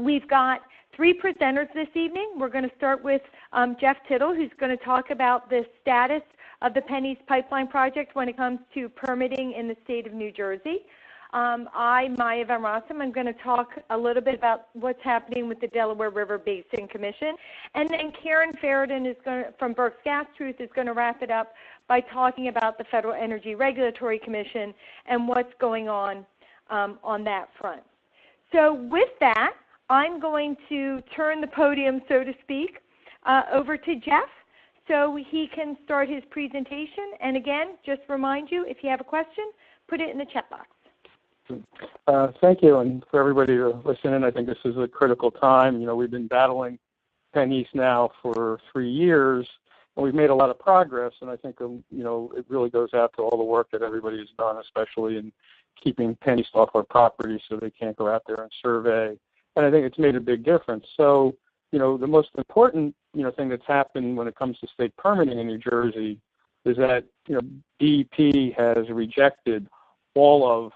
We've got three presenters this evening. We're going to start with Jeff Tittel, who's going to talk about the status of the PennEast pipeline project when it comes to permitting in the state of New Jersey. Maya Van Rossum, I'm going to talk a little bit about what's happening with the Delaware River Basin Commission. And then Karen Feridun from Burks Gas Truth is going to wrap it up by talking about the Federal Energy Regulatory Commission and what's going on that front. So with that, I'm going to turn the podium, so to speak, over to Jeff so he can start his presentation. And again, just remind you, if you have a question, put it in the chat box. Thank you, and for everybody to listen in, I think this is a critical time. You know, we've been battling PennEast now for 3 years, and we've made a lot of progress, and I think, you know, it really goes out to all the work that everybody has done, especially in keeping PennEast off our property so they can't go out there and survey, and I think it's made a big difference. So, you know, the most important, you know, thing that's happened when it comes to state permitting in New Jersey is that, you know, DEP has rejected all of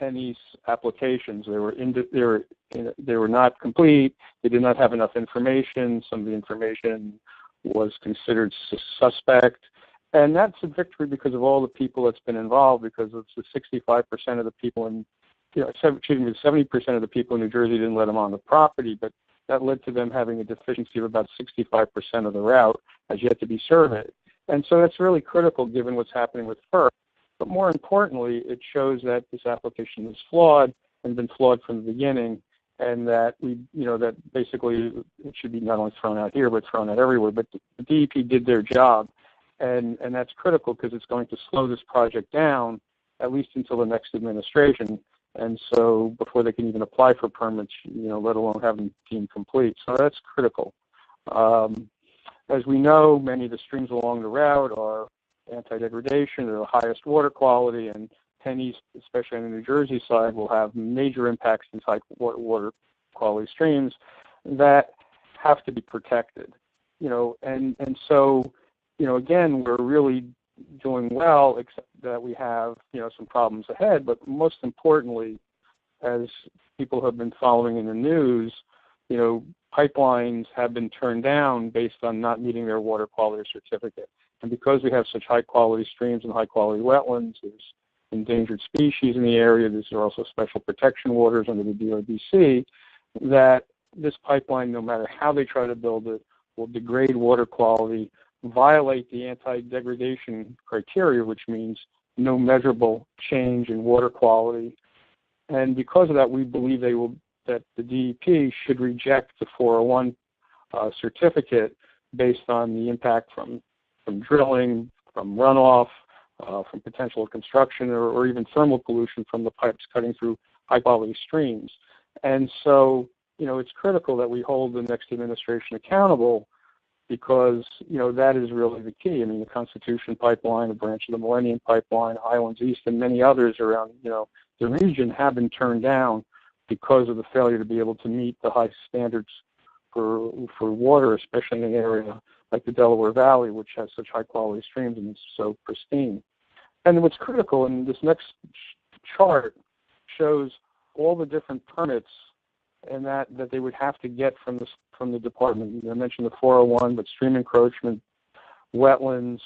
PennEast applications. They were not complete. They did not have enough information. Some of the information was considered suspect, and that's a victory because of all the people that's been involved. Because it's the 65% of the people in, you know, 70% of the people in New Jersey didn't let them on the property, but that led to them having a deficiency of about 65% of the route has yet to be surveyed, and so that's really critical given what's happening with FERC. But more importantly, it shows that this application is flawed and been flawed from the beginning, and that that basically it should be not only thrown out here but thrown out everywhere. But the DEP did their job, and that's critical because it's going to slow this project down at least until the next administration, and so before they can even apply for permits, you know, let alone have them deemed complete. So that's critical. As we know, many of the streams along the route are anti-degradation, they're the highest water quality, and PennEast, especially on the New Jersey side, will have major impacts in high water quality streams that have to be protected. You know, and so, you know, again, we're really doing well, except that we have, you know, some problems ahead. But most importantly, as people have been following in the news, you know, pipelines have been turned down based on not meeting their water quality certificate. And because we have such high-quality streams and high-quality wetlands, there's endangered species in the area. These are also special protection waters under the DRBC, that this pipeline, no matter how they try to build it, will degrade water quality, violate the anti-degradation criteria, which means no measurable change in water quality. And because of that, we believe that the DEP should reject the 401 certificate based on the impact from drilling, from runoff, from potential construction, or even thermal pollution from the pipes cutting through high-quality streams. And so, you know, it's critical that we hold the next administration accountable because, you know, that is really the key. I mean, the Constitution Pipeline, the branch of the Millennium Pipeline, Islands East, and many others around, you know, the region have been turned down because of the failure to be able to meet the high standards for water, especially in an area like the Delaware Valley, which has such high-quality streams and is so pristine. And what's critical, and this next chart shows all the different permits and that they would have to get from the department. I mentioned the 401, but stream encroachment, wetlands,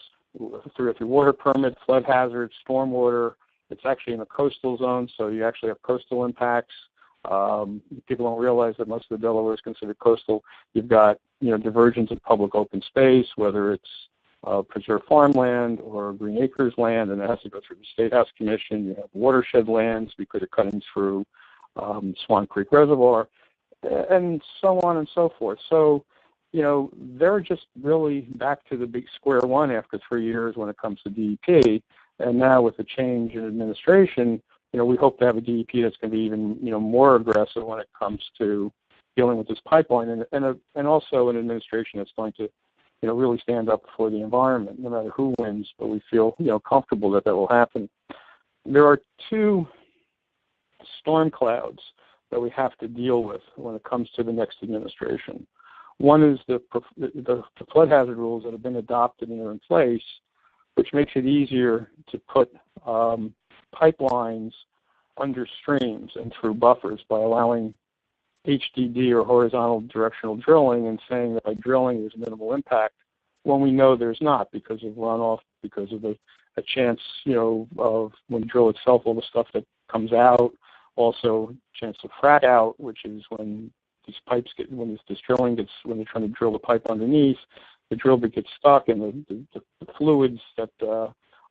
through water permit, flood hazards, stormwater. It's actually in a coastal zone, so you actually have coastal impacts. People don't realize that most of the Delaware is considered coastal. You've got, you know, divergence of public open space, whether it's preserved farmland or green acres land, and it has to go through the State House Commission. You have watershed lands because they're cutting through Swan Creek Reservoir, and so on and so forth. So, you know, they're just really back to the big square one after 3 years when it comes to DEP, and now with the change in administration, you know, we hope to have a DEP that's going to be even, you know, more aggressive when it comes to dealing with this pipeline, and also an administration that's going to, you know, really stand up for the environment, no matter who wins. But we feel, you know, comfortable that will happen. There are two storm clouds that we have to deal with when it comes to the next administration. One is the flood hazard rules that have been adopted and are in place, which makes it easier to put pipelines under streams and through buffers by allowing HDD or horizontal directional drilling and saying that by drilling there's minimal impact when we know there's not, because of runoff, because of a chance, of when you drill itself, all the stuff that comes out, also chance of frack out, which is when these pipes when they're trying to drill the pipe underneath, the drill bit gets stuck, and the fluids that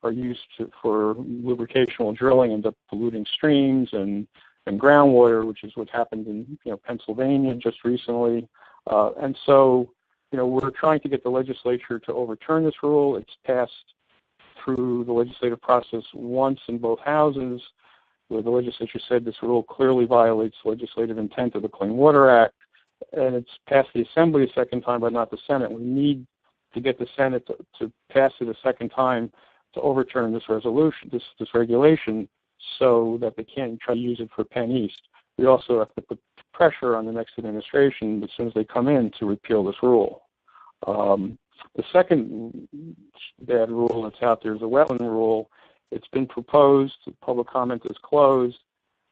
are used for lubricational drilling end up polluting streams and groundwater, which is what happened in Pennsylvania just recently. And so, we're trying to get the legislature to overturn this rule. It's passed through the legislative process once in both houses, where the legislature said this rule clearly violates legislative intent of the Clean Water Act, and it's passed the Assembly a second time, but not the Senate. We need to get the Senate to pass it a second time to overturn this resolution, this regulation, so that they can't try to use it for PennEast. We also have to put pressure on the next administration as soon as they come in to repeal this rule. The second bad rule that's out there is a wetland rule. It's been proposed, public comment is closed,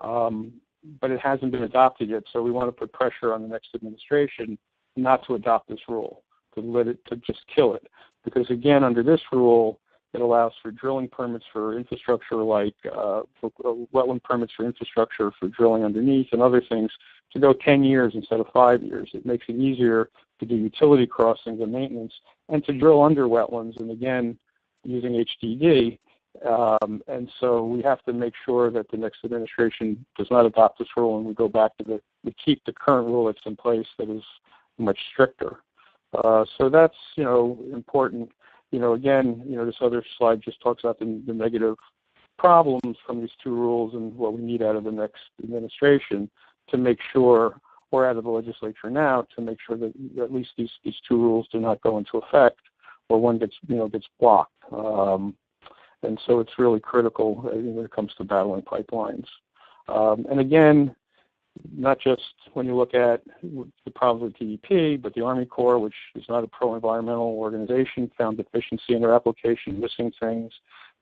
but it hasn't been adopted yet. So we want to put pressure on the next administration not to adopt this rule, to just kill it. Because again, under this rule, it allows for drilling permits for infrastructure like wetland permits for infrastructure for drilling underneath and other things to go 10 years instead of 5 years. It makes it easier to do utility crossings and maintenance and to drill under wetlands, and again, using HDD. And so we have to make sure that the next administration does not adopt this rule, and we go back to we keep the current rule that's in place that is much stricter. So that's, important. Again, this other slide just talks about the negative problems from these two rules and what we need out of the next administration to make sure, or out of the legislature now, to make sure that at least these two rules do not go into effect, or one gets blocked. And so it's really critical when it comes to battling pipelines. And again, not just when you look at the problems with DEP, but the Army Corps, which is not a pro-environmental organization, found deficiency in their application, missing things.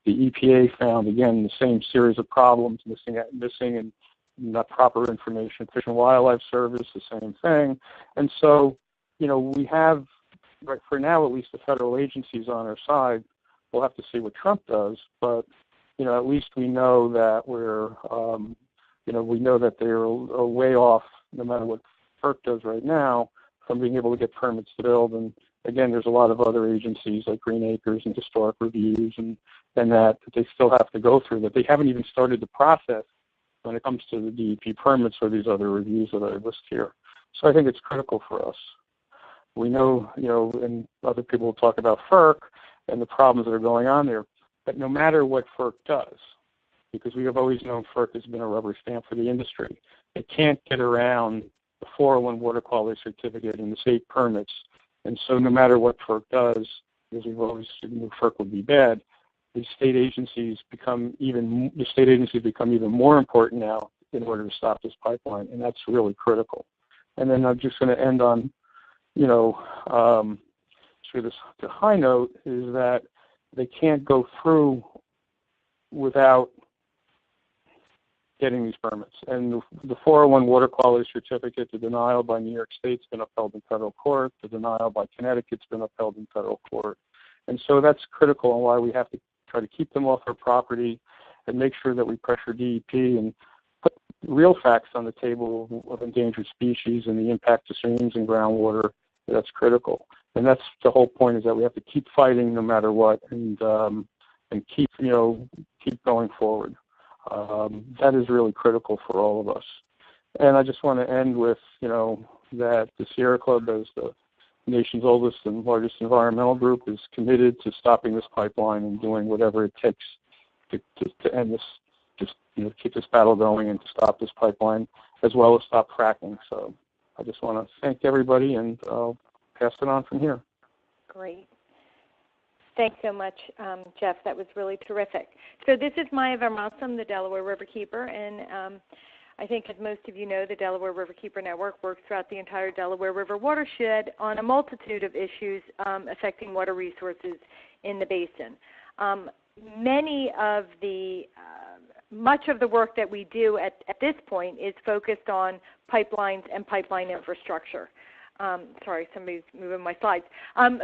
The EPA found, again, the same series of problems, missing and not proper information. Fish and Wildlife Service, the same thing. And so, we have, right, for now at least, the federal agencies on our side. We'll have to see what Trump does, but, at least we know that we know that they're way off, no matter what FERC does right now, from being able to get permits to build. And again, there's a lot of other agencies like Green Acres and Historic Reviews and that they still have to go through, that they haven't even started the process when it comes to the DEP permits or these other reviews that I list here. So I think it's critical for us. We know, and other people will talk about FERC and the problems that are going on there, but no matter what FERC does, because we have always known FERC has been a rubber stamp for the industry, it can't get around the 401 water quality certificate and the state permits. And so no matter what FERC does, because we've always knew FERC would be bad, the state agencies become even more important now in order to stop this pipeline, and that's really critical. And then I'm just going to end on, the high note is that they can't go through without getting these permits. And the 401 water quality certificate, the denial by New York State's been upheld in federal court. The denial by Connecticut's been upheld in federal court. And so that's critical and why we have to try to keep them off our property and make sure that we pressure DEP and put real facts on the table of endangered species and the impact to streams and groundwater. That's critical. And that's the whole point, is that we have to keep fighting no matter what, and keep going forward. That is really critical for all of us. And I just want to end with, that the SierraClub, as the nation's oldest and largest environmental group, is committed to stopping this pipeline and doing whatever it takes to end this, just keep this battle going and to stop this pipeline, as well as stop fracking. So I just want to thank everybody, and I'll pass it on from here. Great. Thanks so much, Jeff. That was really terrific. So this is Maya Van Rossum, the Delaware Riverkeeper, and I think, as most of you know, the Delaware Riverkeeper Network works throughout the entire Delaware River watershed on a multitude of issues affecting water resources in the basin. Many of the much of the work that we do at this point is focused on pipelines and pipeline infrastructure. Sorry, somebody's moving my slides.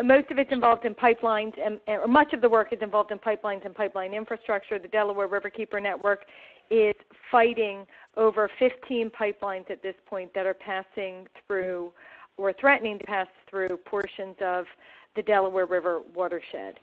Most of it's involved in pipelines, or much of the work is involved in pipelines and pipeline infrastructure. The Delaware Riverkeeper network is fighting over 15 pipelines at this point that are passing through or threatening to pass through portions of the Delaware River watershed.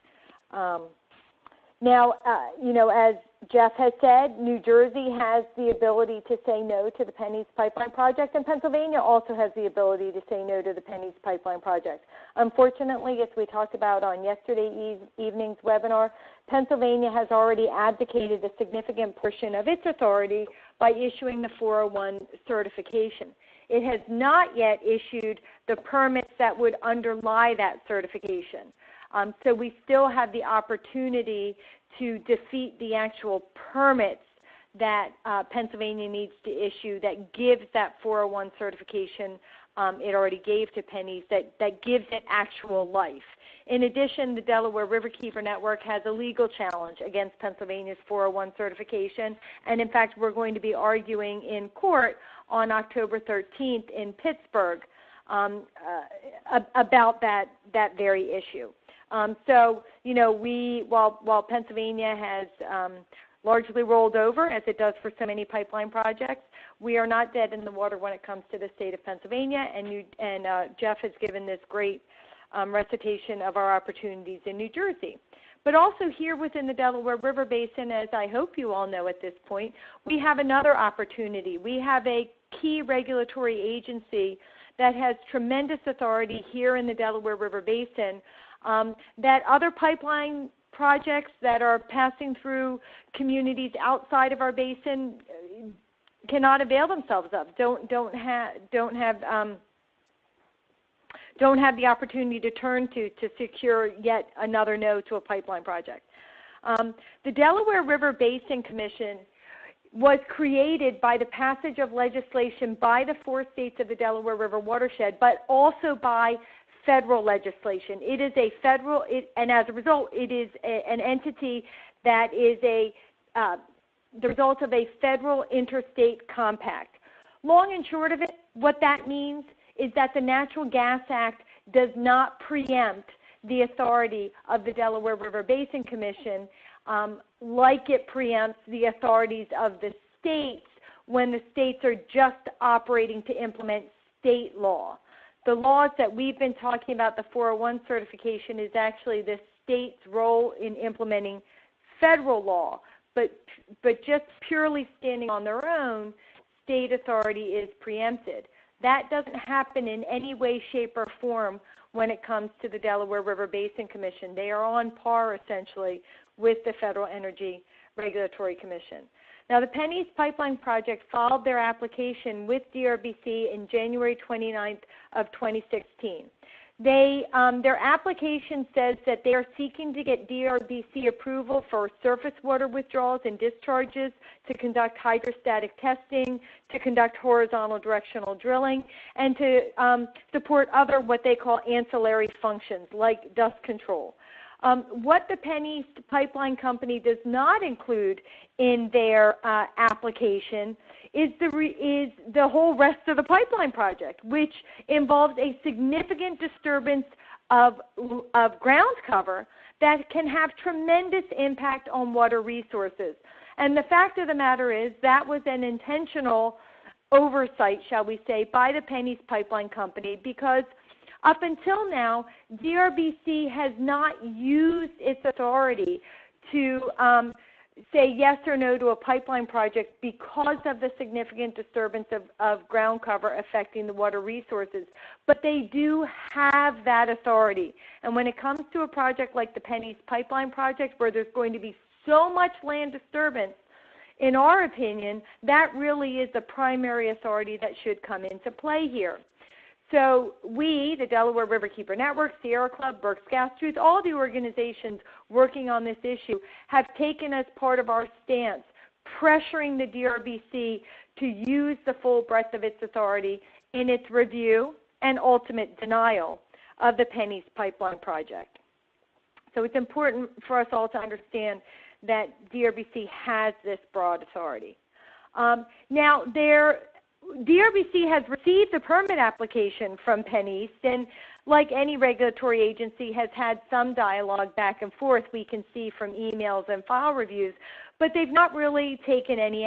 Now, as Jeff has said, New Jersey has the ability to say no to the PennEast pipeline project, and Pennsylvania also has the ability to say no to the PennEast pipeline project. Unfortunately, as we talked about on yesterday evening's webinar, Pennsylvania has already abdicated a significant portion of its authority by issuing the 401 certification. It has not yet issued the permits that would underlie that certification. So we still have the opportunity to defeat the actual permits that Pennsylvania needs to issue that gives that 401 certification it already gave to PennEast, that gives it actual life. In addition, the Delaware Riverkeeper network has a legal challenge against Pennsylvania's 401 certification, and in fact we're going to be arguing in court on October 13th in Pittsburgh about that very issue. So, while Pennsylvania has largely rolled over, as it does for so many pipeline projects, we are not dead in the water when it comes to the state of Pennsylvania, and Jeff has given this great recitation of our opportunities in New Jersey. But also here within the Delaware River Basin, as I hope you all know at this point, we have another opportunity. We have a key regulatory agency that has tremendous authority here in the Delaware River Basin that other pipeline projects that are passing through communities outside of our basin cannot avail themselves of. Don't have the opportunity to turn to secure yet another no to a pipeline project. The Delaware River Basin Commission was created by the passage of legislation by the 4 states of the Delaware River watershed, but also by federal legislation. It is a federal, and as a result, it is an entity that is the result of a federal interstate compact. Long and short of it, what that means is that the Natural Gas Act does not preempt the authority of the Delaware River Basin Commission like it preempts the authorities of the states when the states are just operating to implement state law. The laws that we've been talking about, the 401 certification, is actually the state's role in implementing federal law. But just purely standing on their own, state authority is preempted. That doesn't happen in any way, shape, or form when it comes to the Delaware River Basin Commission. They are on par, essentially, with the Federal Energy Regulatory Commission. Now, the PennEast Pipeline Project filed their application with DRBC in January 29th of 2016. Their application says that they are seeking to get DRBC approval for surface water withdrawals and discharges, to conduct hydrostatic testing, to conduct horizontal directional drilling, and to support other what they call ancillary functions like dust control. What the PennEast Pipeline Company does not include in their application is the whole rest of the pipeline project, which involves a significant disturbance of ground cover that can have tremendous impact on water resources. And the fact of the matter is that was an intentional oversight, shall we say, by the PennEast Pipeline Company, because up until now, DRBC has not used its authority to say yes or no to a pipeline project because of the significant disturbance of ground cover affecting the water resources. But they do have that authority. And when it comes to a project like the PennEast Pipeline Project, where there's going to be so much land disturbance, in our opinion, that really is the primary authority that should come into play here. So we, the Delaware Riverkeeper Network, SierraClub, Berks, all the organizations working on this issue, have taken as part of our stance pressuring the DRBC to use the full breadth of its authority in its review and ultimate denial of the PennEast Pipeline Project. So it's important for us all to understand that DRBC has this broad authority. Now, DRBC has received the permit application from PennEast, and like any regulatory agency, has had some dialogue back and forth, we can see from emails and file reviews, but they've not really taken any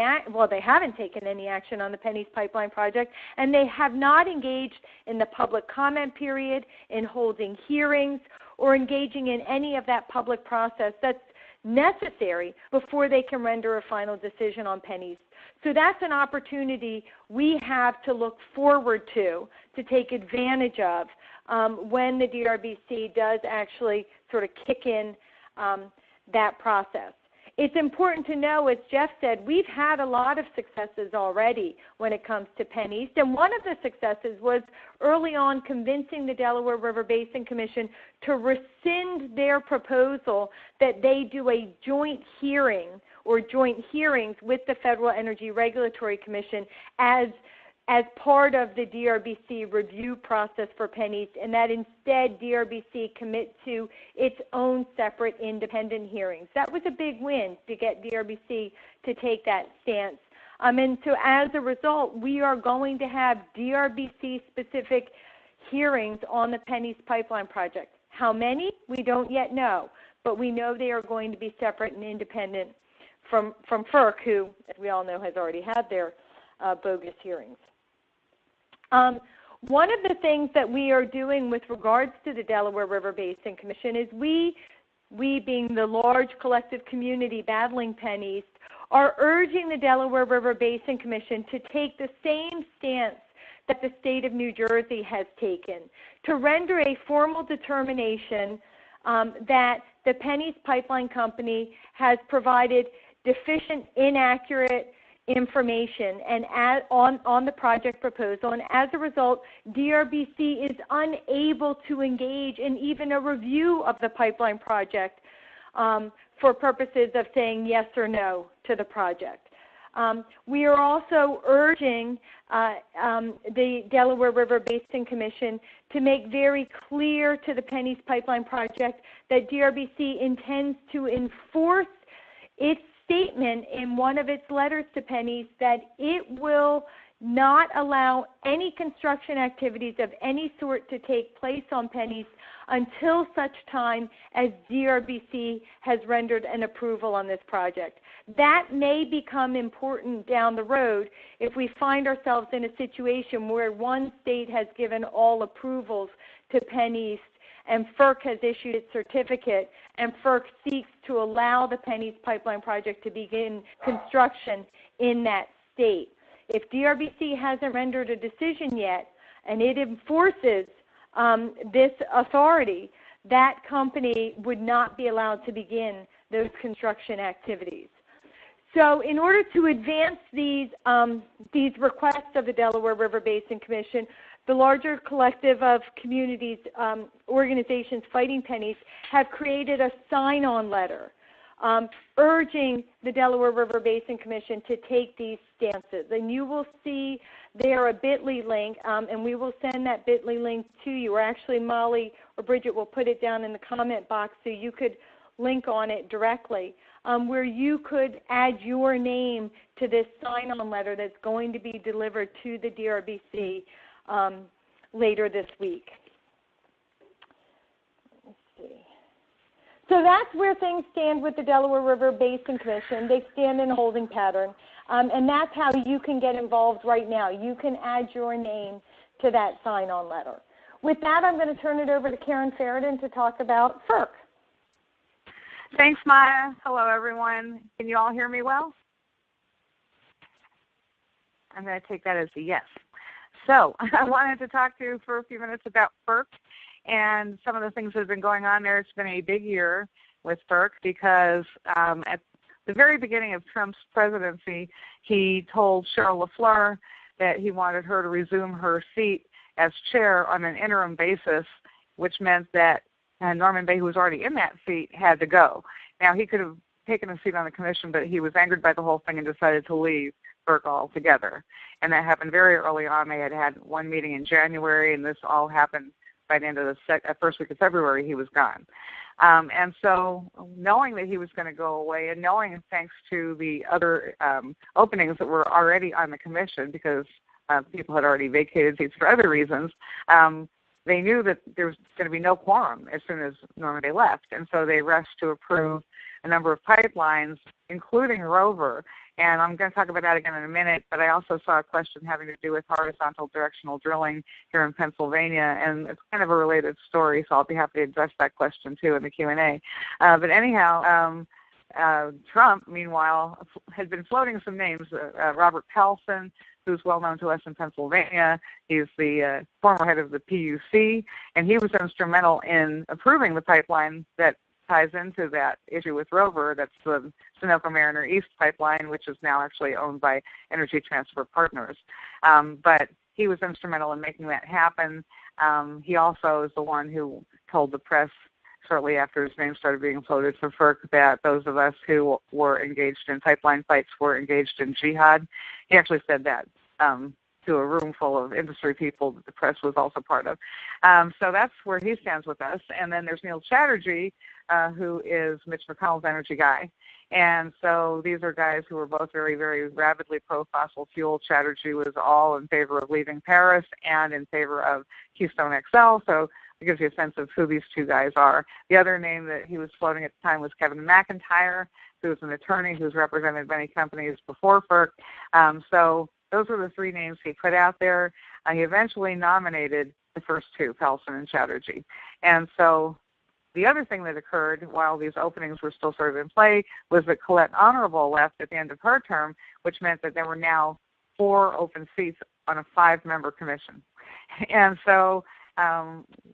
they haven't taken any action on the PennEast pipeline project, and they have not engaged in the public comment period, in holding hearings, or engaging in any of that public process that's necessary before they can render a final decision on PennEast. So that's an opportunity we have to look forward to take advantage of when the DRBC does actually sort of kick in that process. It's important to know, as Jeff said, we've had a lot of successes already when it comes to PennEast, and one of the successes was early on convincing the Delaware River Basin Commission to rescind their proposal that they do a joint hearing or joint hearings with the Federal Energy Regulatory Commission as part of the DRBC review process for PennEast, and that instead DRBC commit to its own separate independent hearings. That was a big win to get DRBC to take that stance. And so as a result, we are going to have DRBC-specific hearings on the PennEast pipeline project. How many? We don't yet know, but we know they are going to be separate and independent from FERC, who, as we all know, has already had their bogus hearings. One of the things that we are doing with regards to the Delaware River Basin Commission is we being the large collective community battling PennEast, are urging the Delaware River Basin Commission to take the same stance that the state of New Jersey has taken, to render a formal determination that the PennEast Pipeline Company has provided deficient, inaccurate information and on the project proposal, and as a result, DRBC is unable to engage in even a review of the pipeline project for purposes of saying yes or no to the project. We are also urging the Delaware River Basin Commission to make very clear to the PennEast Pipeline Project that DRBC intends to enforce its statement in one of its letters to PennEast that it will not allow any construction activities of any sort to take place on PennEast until such time as DRBC has rendered an approval on this project. That may become important down the road if we find ourselves in a situation where one state has given all approvals to PennEast and FERC has issued its certificate, and FERC seeks to allow the PennEast pipeline project to begin construction in that state. If DRBC hasn't rendered a decision yet, and it enforces this authority, that company would not be allowed to begin those construction activities. So in order to advance these requests of the Delaware River Basin Commission, the larger collective of communities, organizations fighting PennEast have created a sign-on letter urging the Delaware River Basin Commission to take these stances. And you will see there a bit.ly link, and we will send that bit.ly link to you. Or actually, Molly or Bridget will put it down in the comment box so you could link on it directly, where you could add your name to this sign-on letter that's going to be delivered to the DRBC later this week. Let's see. So that's where things stand with the Delaware River Basin Commission. They stand in a holding pattern, and that's how you can get involved right now. You can add your name to that sign-on letter. With that, I'm going to turn it over to Karen Feridun to talk about FERC. Thanks, Maya. Hello, everyone. Can you all hear me well? I'm going to take that as a yes. So I wanted to talk to you for a few minutes about FERC and some of the things that have been going on there. It's been a big year with FERC because at the very beginning of Trump's presidency, he told Cheryl LaFleur that he wanted her to resume her seat as chair on an interim basis, which meant that Norman Bay, who was already in that seat, had to go. Now, he could have taken a seat on the commission, but he was angered by the whole thing and decided to leave FERC altogether. And that happened very early on. They had one meeting in January, and this all happened by the end of the first week of February. He was gone. And so knowing that he was going to go away, and knowing thanks to the other openings that were already on the commission, because people had already vacated seats for other reasons, they knew that there was going to be no quorum as soon as Norman Day left. And so they rushed to approve a number of pipelines, including Rover. And I'm going to talk about that again in a minute, but I also saw a question having to do with horizontal directional drilling here in Pennsylvania, and it's kind of a related story, so I'll be happy to address that question too in the Q&A. But anyhow, Trump, meanwhile, had been floating some names. Robert Pelson, who's well known to us in Pennsylvania. He's the former head of the PUC, and he was instrumental in approving the pipeline that ties into that issue with Rover. That's the Sunoco Mariner East pipeline, which is now actually owned by Energy Transfer Partners. But he was instrumental in making that happen. He also is the one who told the press shortly after his name started being floated for FERC that those of us who were engaged in pipeline fights were engaged in jihad. He actually said that to a room full of industry people that the press was also part of. So that's where he stands with us. And then there's Neil Chatterjee, who is Mitch McConnell's energy guy. And so these are guys who are both very, very rabidly pro-fossil fuel. Chatterjee was all in favor of leaving Paris and in favor of Keystone XL. So it gives you a sense of who these two guys are. The other name that he was floating at the time was Kevin McIntyre, who was an attorney who's represented many companies before FERC. So those were the three names he put out there. He eventually nominated the first two, Pelson and Chatterjee. And so the other thing that occurred while these openings were still sort of in play was that Colette Honorable left at the end of her term, which meant that there were now 4 open seats on a 5-member commission. And so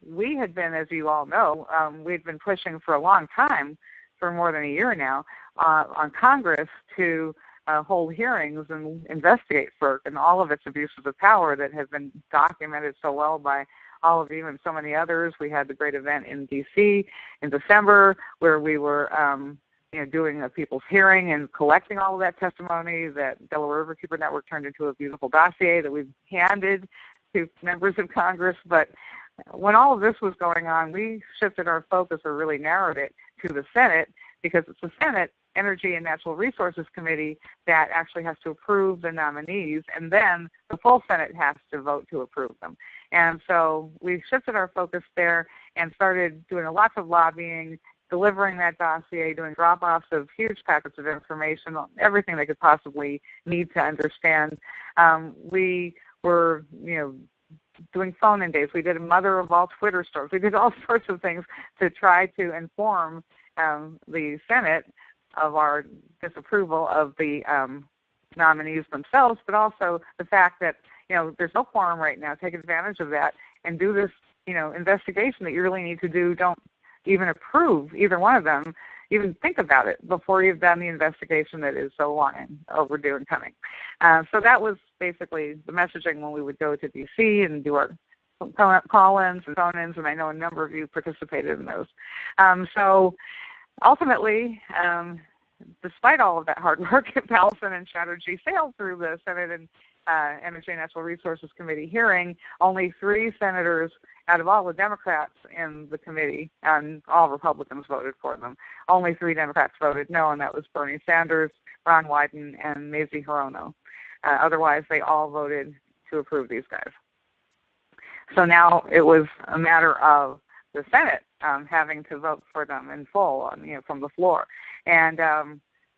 we had been, as you all know, we'd been pushing for a long time, for more than a year now, on Congress to hold hearings and investigate FERC and all of its abuses of power that have been documented so well by all of you and so many others. We had the great event in D.C. in December where we were doing a people's hearing and collecting all of that testimony that Delaware Riverkeeper Network turned into a beautiful dossier that we've handed to members of Congress. But when all of this was going on, we shifted our focus, or really narrowed it, to the Senate, because it's the Senate Energy and Natural Resources Committee that actually has to approve the nominees, and then the full Senate has to vote to approve them. And so we shifted our focus there and started doing lots of lobbying, delivering that dossier, doing drop-offs of huge packets of information, everything they could possibly need to understand. We were, doing phone-in days. We did a mother of all Twitter stories. We did all sorts of things to try to inform the Senate of our disapproval of the nominees themselves, but also the fact that, there's no quorum right now. Take advantage of that and do this, investigation that you really need to do. Don't even approve either one of them. Even think about it before you've done the investigation that is so long and overdue and coming. So that was basically the messaging when we would go to D.C. and do our call-ins and phone-ins, and I know a number of you participated in those. So ultimately, despite all of that hard work, Pelson and Chatterjee sailed through the Senate and Energy and Natural Resources Committee hearing. Only 3 senators out of all the Democrats in the committee, and all Republicans voted for them, only 3 Democrats voted no, and that was Bernie Sanders, Ron Wyden, and Mazie Hirono. Otherwise, they all voted to approve these guys. So now it was a matter of the Senate having to vote for them in full, from the floor. And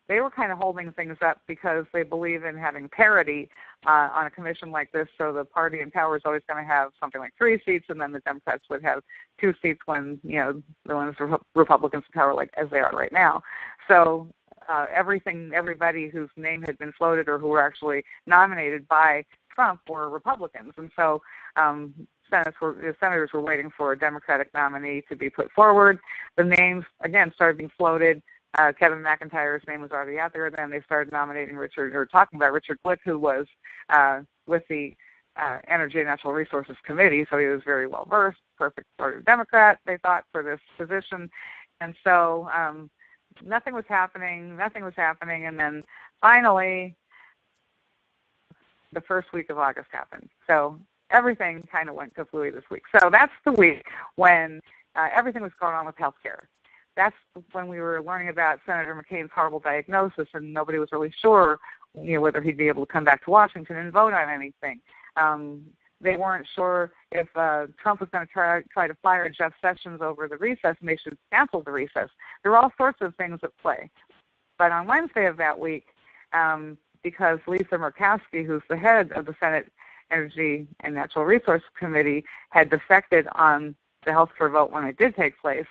they were kind of holding things up because they believe in having parity on a commission like this. So the party in power is always going to have something like 3 seats, and then the Democrats would have 2 seats when, the Republicans in power, like as they are right now. So everybody whose name had been floated or who were actually nominated by Trump were Republicans. And so the senators were waiting for a Democratic nominee to be put forward. The names, again, started being floated. Kevin McIntyre's name was already out there. Then they started talking about Richard Glick, who was with the Energy and Natural Resources Committee, so he was very well versed, perfect sort of Democrat, they thought, for this position. And so nothing was happening, and then finally the first week of August happened. So everything kind of went kablooey this week. So that's the week when everything was going on with healthcare. that's when we were learning about Senator McCain's horrible diagnosis, and nobody was really sure, whether he'd be able to come back to Washington and vote on anything. They weren't sure if Trump was going to try to fire Jeff Sessions over the recess, and they should cancel the recess. There were all sorts of things at play. But on Wednesday of that week, because Lisa Murkowski, who's the head of the Senate Energy and Natural Resource Committee, had defected on the health care vote when it did take place,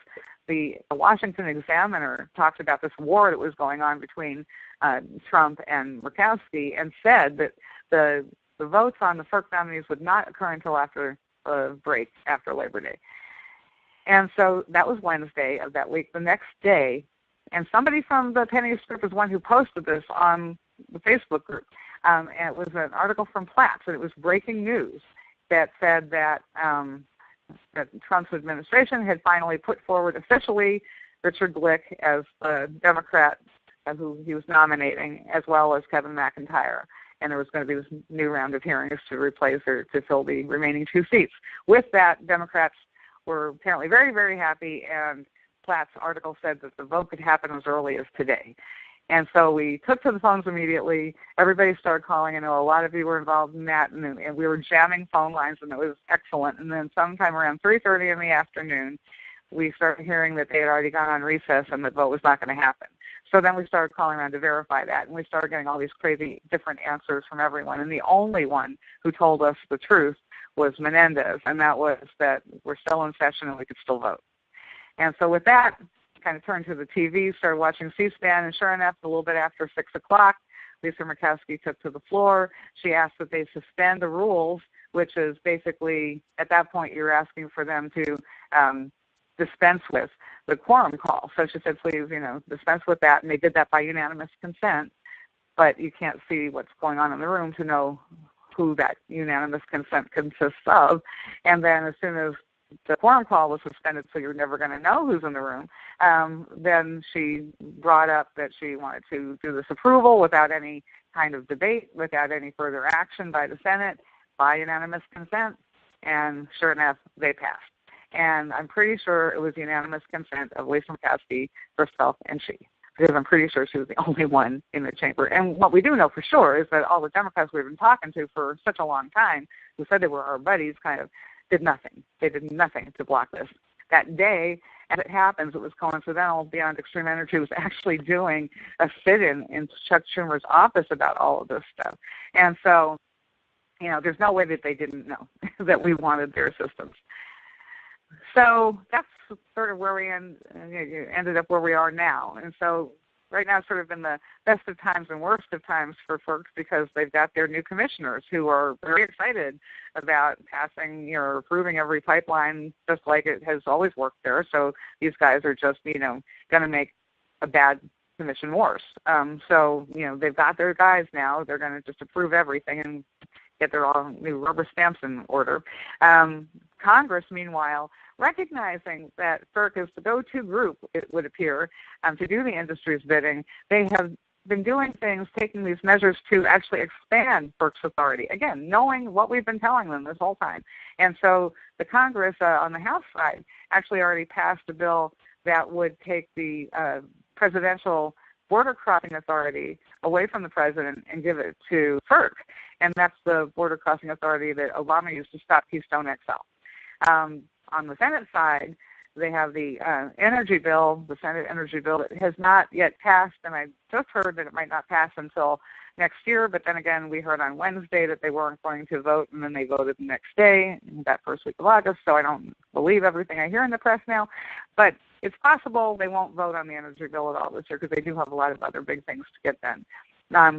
the Washington Examiner talked about this war that was going on between Trump and Murkowski, and said that the votes on the FERC nominees would not occur until after the break, after Labor Day. And so that was Wednesday of that week. The next day, and somebody from the PennEast group is one who posted this on the Facebook group, and it was an article from Platts, and it was breaking news that said that that Trump's administration had finally put forward officially Richard Glick as the Democrat who he was nominating, as well as Kevin McIntyre. And there was going to be this new round of hearings to replace or to fill the remaining 2 seats. With that, Democrats were apparently very, very happy, and Platt's article said that the vote could happen as early as today. And so we took to the phones immediately. Everybody started calling. I know a lot of you were involved in that, and we were jamming phone lines, and it was excellent. And then sometime around 3:30 in the afternoon, we started hearing that they had already gone on recess and the vote was not going to happen. So then we started calling around to verify that, and we started getting all these crazy different answers from everyone. And the only one who told us the truth was Menendez, and that was that we're still in session and we could still vote. And so with that, kind of turned to the TV, started watching C-SPAN, and sure enough, a little bit after 6 o'clock, Lisa Murkowski took to the floor. She asked that they suspend the rules, which is basically, at that point, you're asking for them to dispense with the quorum call. So she said, please, dispense with that, and they did that by unanimous consent, but you can't see what's going on in the room to know who that unanimous consent consists of. And then as soon as the quorum call was suspended, so you're never going to know who's in the room, then she brought up that she wanted to do this approval without any kind of debate, without any further action by the Senate, by unanimous consent, and sure enough, they passed. And I'm pretty sure it was unanimous consent of Lisa Murkowski, herself, and she, because I'm pretty sure she was the only one in the chamber. And what we do know for sure is that all the Democrats we've been talking to for such a long time, who said they were our buddies, kind of did nothing. They did nothing to block this. That day, as it happens, it was coincidental, Beyond Extreme Energy was actually doing a sit-in in Chuck Schumer's office about all of this stuff. And so, there's no way that they didn't know that we wanted their assistance. So that's sort of where we ended up where we are now. And so right now it's sort of been the best of times and worst of times for FERC, because they've got their new commissioners who are very excited about passing or approving every pipeline just like it has always worked there. So these guys are just, going to make a bad commission worse. So they've got their guys now. They're going to just approve everything and get their all new rubber stamps in order. Congress, meanwhile, recognizing that FERC is the go-to group, it would appear, to do the industry's bidding, they have been doing things, taking these measures to actually expand FERC's authority. Again, knowing what we've been telling them this whole time. And so the Congress on the House side actually already passed a bill that would take the presidential border crossing authority away from the president and give it to FERC. And that's the border crossing authority that Obama used to stop Keystone XL. On the Senate side, they have the energy bill, the Senate energy bill, that has not yet passed, and I just heard that it might not pass until next year, but then again, we heard on Wednesday that they weren't going to vote, and then they voted the next day, that first week of August, so I don't believe everything I hear in the press now, but it's possible they won't vote on the energy bill at all this year, because they do have a lot of other big things to get done.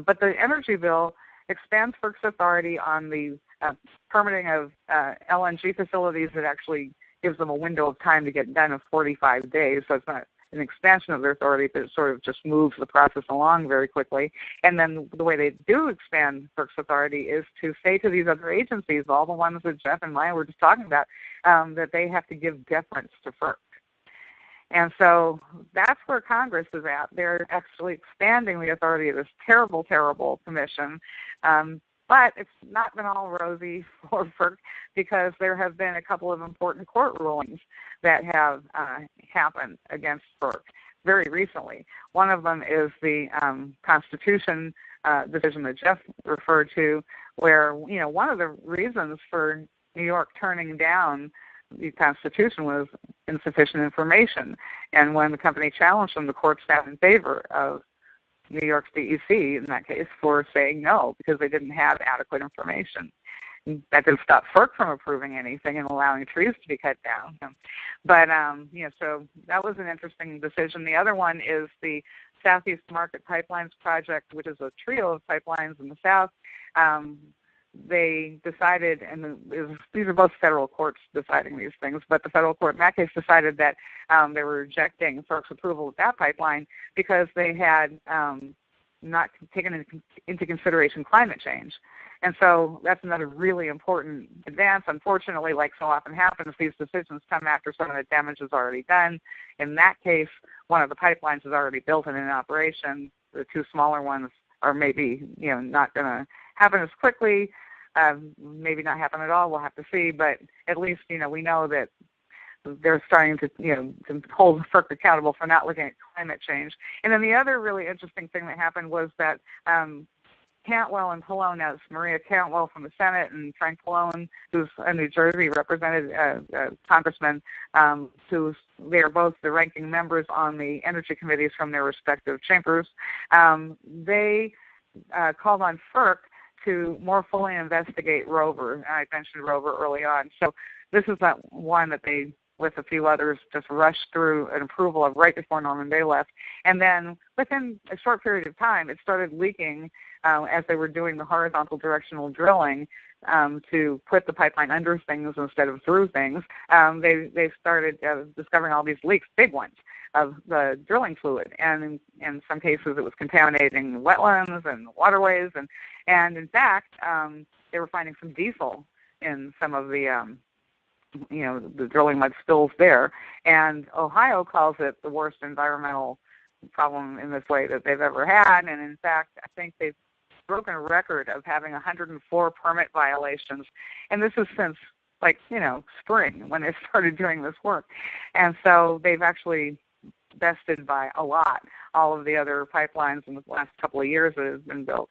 But the energy bill expands FERC's authority on the permitting of LNG facilities. That actually gives them a window of time to get done of 45 days, so it's not an expansion of their authority, but it sort of just moves the process along very quickly. And then the way they do expand FERC's authority is to say to these other agencies, all the ones that Jeff and I were just talking about, that they have to give deference to FERC. And so that's where Congress is at. They're actually expanding the authority of this terrible, terrible commission. But it's not been all rosy for FERC because there have been a couple of important court rulings that have happened against FERC very recently. One of them is the Constitution decision that Jeff referred to, where, one of the reasons for New York turning down the Constitution was insufficient information. And when the company challenged them, the court sat in favor of New York's DEC in that case for saying no because they didn't have adequate information. That didn't stop FERC from approving anything and allowing trees to be cut down. But, so that was an interesting decision. The other one is the Southeast Market Pipelines Project, which is a trio of pipelines in the South. They decided, and these are both federal courts deciding these things, but the federal court in that case decided that they were rejecting FERC's approval of that pipeline because they had not taken into consideration climate change. And so that's another really important advance. Unfortunately, like so often happens, these decisions come after some of the damage is already done. In that case, one of the pipelines is already built and in operation. The two smaller ones are maybe, not going to happen as quickly, maybe not happen at all. We'll have to see. But at least, we know that they're starting to, to hold FERC accountable for not looking at climate change. And then the other really interesting thing that happened was that Cantwell and Pallone, that's Maria Cantwell from the Senate and Frank Pallone, who's a New Jersey represented congressman, they are both the ranking members on the energy committees from their respective chambers. They called on FERC to more fully investigate Rover. I mentioned Rover early on. So this is that one that they, with a few others, just rushed through an approval of right before Norman Bay left. And then within a short period of time, it started leaking as they were doing the horizontal directional drilling to put the pipeline under things instead of through things. They started discovering all these leaks, big ones, of the drilling fluid. And in some cases, it was contaminating wetlands and waterways. And in fact, they were finding some diesel in some of the the drilling mud spills there. And Ohio calls it the worst environmental problem in this way that they've ever had. And in fact, I think they've broken a record of having 104 permit violations. And this is since, spring when they started doing this work. And so they've actually bested by a lot all of the other pipelines in the last couple of years that have been built.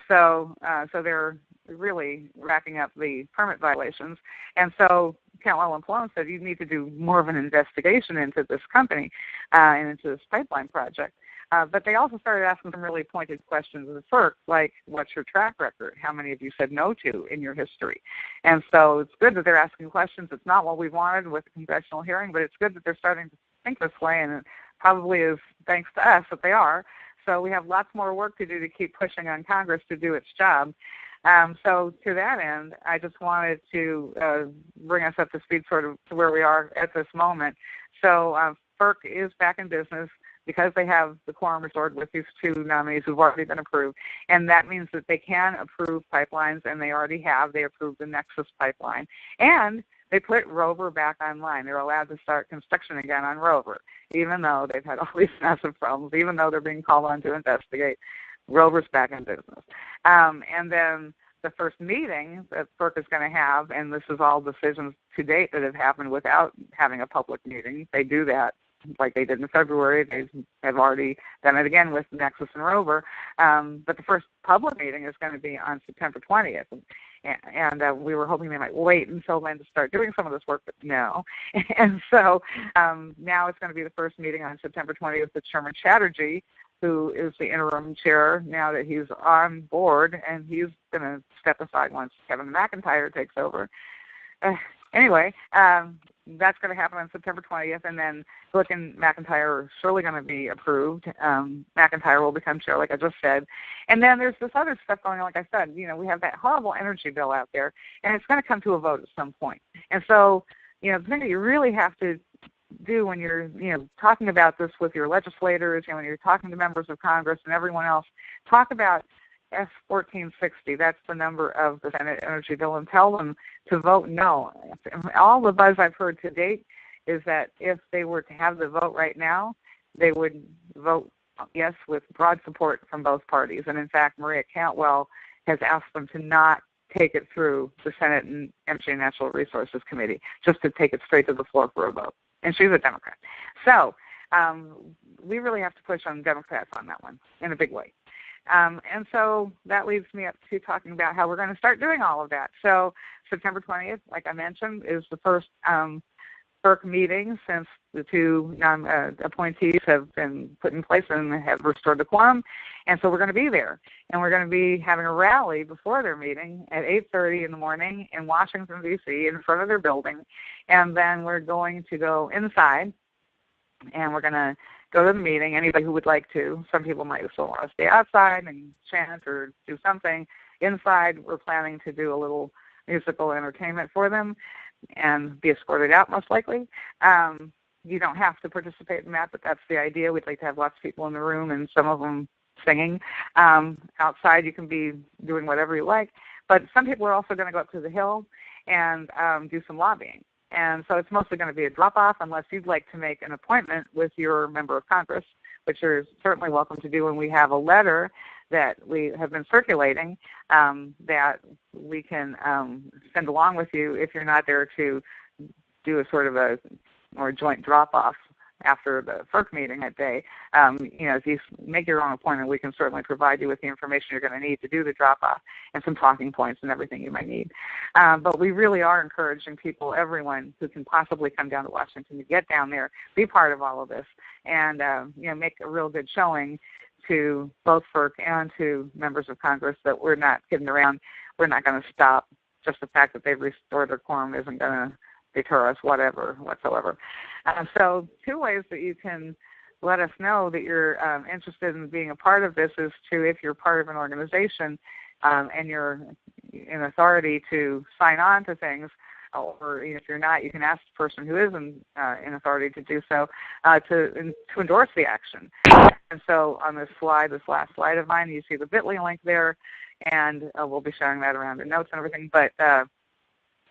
So they're really racking up the permit violations. And so Cantwell and Pallone said, you need to do more of an investigation into this company and into this pipeline project. But they also started asking some really pointed questions of the FERC, like, what's your track record? How many of you said no to in your history? And so it's good that they're asking questions. It's not what we wanted with the congressional hearing, but it's good that they're starting to think this way, and it probably is thanks to us that they are. So we have lots more work to do to keep pushing on Congress to do its job. So to that end, I just wanted to bring us up to speed sort of to where we are at this moment. So FERC is back in business because they have the quorum restored with these two nominees who've already been approved. And that means that they can approve pipelines, and they already have. They approved the Nexus pipeline. And they put Rover back online. They're allowed to start construction again on Rover, even though they've had all these massive problems, even though they're being called on to investigate. Rover's back in business. And then the first meeting that FERC is going to have, and this is all decisions to date that have happened without having a public meeting. They do that like they did in February. They have already done it again with Nexus and Rover. But the first public meeting is going to be on September 20th. And we were hoping they might wait until then to start doing some of this work, but no. And so now it's going to be the first meeting on September 20th with Chairman Chatterjee, who is the interim chair now that he's on board, and he's going to step aside once Kevin McIntyre takes over. Anyway, that's going to happen on September 20th, and then Glick and McIntyre are surely going to be approved. McIntyre will become chair, like I just said. And then there's this other stuff going on, like I said. We have that horrible energy bill out there, and it's going to come to a vote at some point. And so, the thing that you really have to do when you're, talking about this with your legislators, when you're talking to members of Congress and everyone else, talk about S1460, that's the number of the Senate energy bill, and tell them to vote no. All the buzz I've heard to date is that if they were to have the vote right now, they would vote yes with broad support from both parties. And in fact, Maria Cantwell has asked them to not take it through the Senate and Energy and Natural Resources Committee, just to take it straight to the floor for a vote. And she's a Democrat. So we really have to push on Democrats on that one in a big way. And so that leads me up to talking about how we're going to start doing all of that. So September 20th, like I mentioned, is the first FERC meeting since the two appointees have been put in place and have restored the quorum. And so we're going to be there. And we're going to be having a rally before their meeting at 8:30 in the morning in Washington, D.C., in front of their building. And then we're going to go inside, and we're going to go to the meeting. Anybody who would like to. Some people might still want to stay outside and chant or do something. Inside, we're planning to do a little musical entertainment for them and be escorted out, most likely. You don't have to participate in that, but that's the idea. We'd like to have lots of people in the room and some of them singing. Outside, you can be doing whatever you like. But some people are also going to go up to the Hill and do some lobbying. And so it's mostly going to be a drop-off unless you'd like to make an appointment with your member of Congress, which you're certainly welcome to do. And we have a letter that we have been circulating that we can send along with you if you're not there to do a sort of a joint drop-off after the FERC meeting that day. If you make your own appointment, we can certainly provide you with the information you're going to need to do the drop-off and some talking points and everything you might need. But we really are encouraging people, everyone who can possibly come down to Washington, to get down there, be part of all of this, and make a real good showing to both FERC and to members of Congress that we're not kidding around. We're not going to stop. Just the fact that they've restored their quorum isn't going to deter us whatsoever. So two ways that you can let us know that you're interested in being a part of this is to, if you're part of an organization and you're in authority to sign on to things, or if you're not, you can ask the person who is in authority to do so to endorse the action. And so on this last slide of mine, you see the bit.ly link there, and we'll be sharing that around in notes and everything. But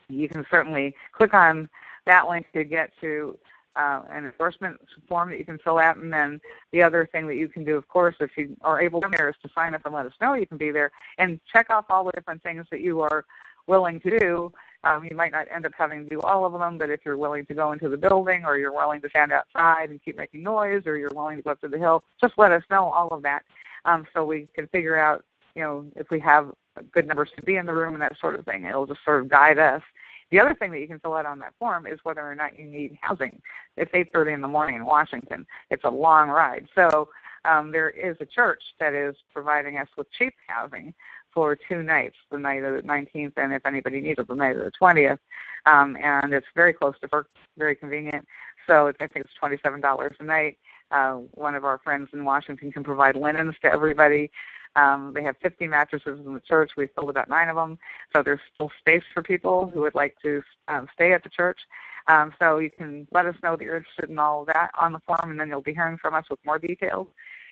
you can certainly click on that link to get to an endorsement form that you can fill out. And then the other thing that you can do, of course, if you are able to come there, is to sign up and let us know you can be there and check off all the different things that you are willing to do. You might not end up having to do all of them, but if you're willing to go into the building, or you're willing to stand outside and keep making noise, or you're willing to go up to the Hill, just let us know all of that so we can figure out, if we have good numbers to be in the room and that sort of thing. It'll just sort of guide us. The other thing that you can fill out on that form is whether or not you need housing. It's 8:30 in the morning in Washington. It's a long ride. So there is a church that is providing us with cheap housing for 2 nights, the night of the 19th, and if anybody needs it, the night of the 20th. And it's very close to FERC, very convenient. So I think it's $27 a night. One of our friends in Washington can provide linens to everybody. They have 50 mattresses in the church. We filled about 9 of them. So there's still space for people who would like to stay at the church. So you can let us know that you're interested in all of that on the form, and then you'll be hearing from us with more details.